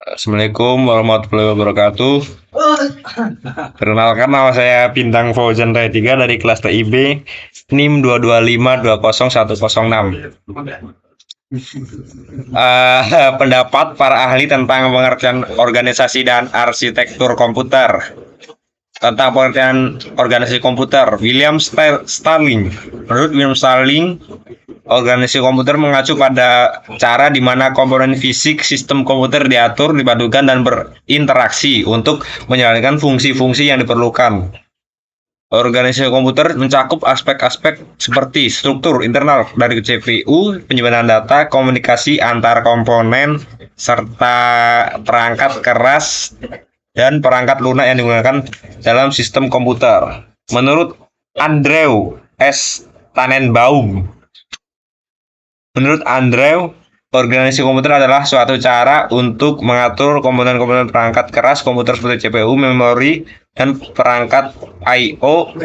Assalamualaikum warahmatullahi wabarakatuh. Perkenalkan, nama saya Bintang Fauzan Raya 3 dari kelas TIB NIM 225201006. Pendapat para ahli tentang pengertian organisasi dan arsitektur komputer. Tentang pengertian organisasi komputer, Starling. Menurut William Starling, organisasi komputer mengacu pada cara di mana komponen fisik sistem komputer diatur, dipadukan, dan berinteraksi untuk menjalankan fungsi-fungsi yang diperlukan. Organisasi komputer mencakup aspek-aspek seperti struktur internal dari CPU, penyimpanan data, komunikasi antar komponen, serta perangkat keras dan perangkat lunak yang digunakan dalam sistem komputer. Menurut Andrew S. Tannenbaum, organisasi komputer adalah suatu cara untuk mengatur komponen-komponen perangkat keras komputer seperti CPU, memori, dan perangkat I/O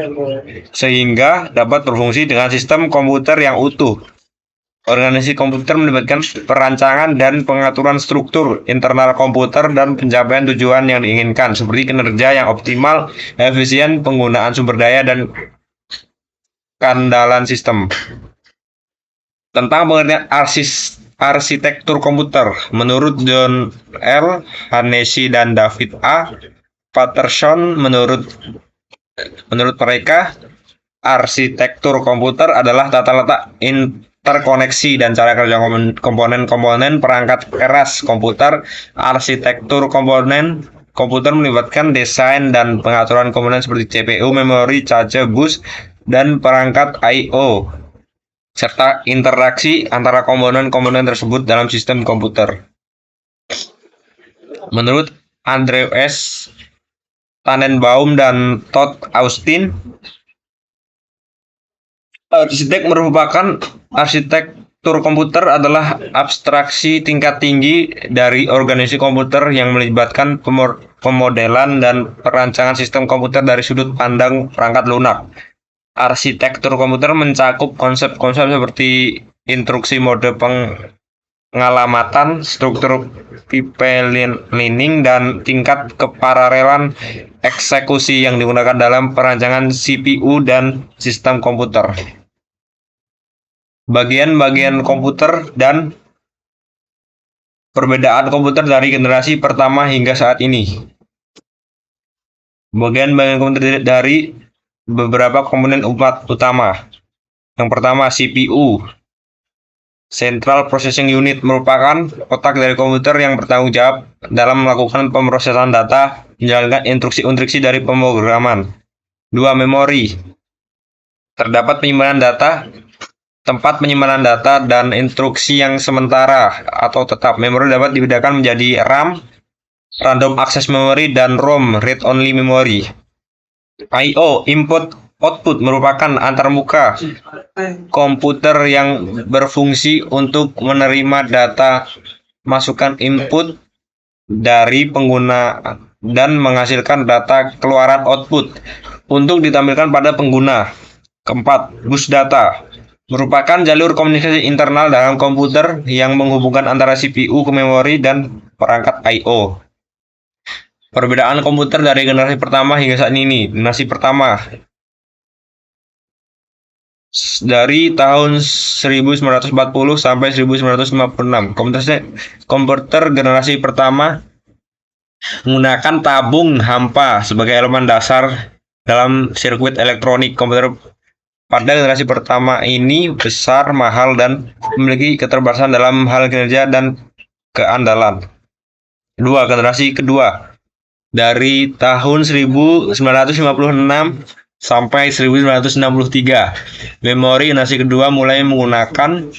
sehingga dapat berfungsi dengan sistem komputer yang utuh. Organisasi komputer melibatkan perancangan dan pengaturan struktur internal komputer dan pencapaian tujuan yang diinginkan, seperti kinerja yang optimal, efisien, penggunaan sumber daya, dan keandalan sistem. Tentang pengertian arsitektur komputer, menurut John L. Hannessy dan David A. Patterson, menurut mereka, arsitektur komputer adalah tata letak terkoneksi dan cara kerja komponen-komponen perangkat keras komputer. Arsitektur komponen komputer melibatkan desain dan pengaturan komponen seperti CPU, memori, cache, bus, dan perangkat I/O, serta interaksi antara komponen-komponen tersebut dalam sistem komputer. Menurut Andrew S. Tannenbaum dan Todd Austin, arsitektur komputer adalah abstraksi tingkat tinggi dari organisasi komputer yang melibatkan pemodelan dan perancangan sistem komputer dari sudut pandang perangkat lunak. Arsitektur komputer mencakup konsep-konsep seperti instruksi mode pengalamatan, struktur pipelining, dan tingkat kepararelan eksekusi yang digunakan dalam perancangan CPU dan sistem komputer. Bagian-bagian komputer dan perbedaan komputer dari generasi pertama hingga saat ini. Bagian-bagian komputer dari beberapa komponen utama. Yang pertama, CPU. Central Processing Unit merupakan otak dari komputer yang bertanggung jawab dalam melakukan pemrosesan data, menjalankan instruksi-instruksi dari pemrograman. 2. Memori. Terdapat penyimpanan data, tempat penyimpanan data, dan instruksi yang sementara atau tetap. Memori dapat dibedakan menjadi RAM, Random Access Memory, dan ROM, Read Only Memory. I/O, Input Output, merupakan antarmuka komputer yang berfungsi untuk menerima data masukan input dari pengguna dan menghasilkan data keluaran output untuk ditampilkan pada pengguna. Keempat, bus data merupakan jalur komunikasi internal dalam komputer yang menghubungkan antara CPU ke memori dan perangkat I/O. Perbedaan komputer dari generasi pertama hingga saat ini. Generasi pertama dari tahun 1940 sampai 1956. Komputer generasi pertama menggunakan tabung hampa sebagai elemen dasar dalam sirkuit elektronik. Komputer pada generasi pertama ini besar, mahal, dan memiliki keterbatasan dalam hal kinerja dan keandalan. Generasi kedua dari tahun 1956 sampai 1963. Memori generasi kedua mulai menggunakan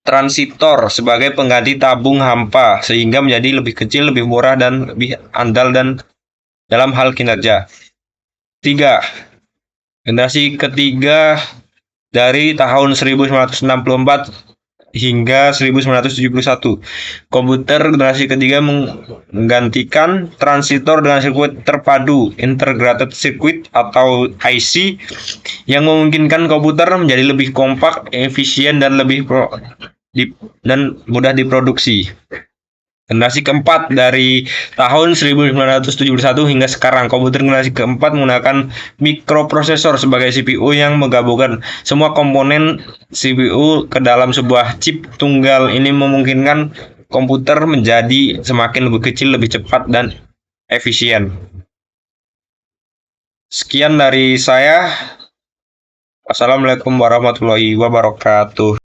transistor sebagai pengganti tabung hampa sehingga menjadi lebih kecil, lebih murah, dan lebih andal dan dalam hal kinerja. 3. Generasi ketiga dari tahun 1964 hingga 1971. Komputer generasi ketiga menggantikan transistor dengan sirkuit terpadu (integrated circuit) atau IC yang memungkinkan komputer menjadi lebih kompak, efisien, dan mudah diproduksi. Generasi keempat dari tahun 1971 hingga sekarang, komputer generasi keempat menggunakan mikroprosesor sebagai CPU yang menggabungkan semua komponen CPU ke dalam sebuah chip tunggal. Ini memungkinkan komputer menjadi semakin lebih kecil, lebih cepat, dan efisien. Sekian dari saya. Wassalamualaikum warahmatullahi wabarakatuh.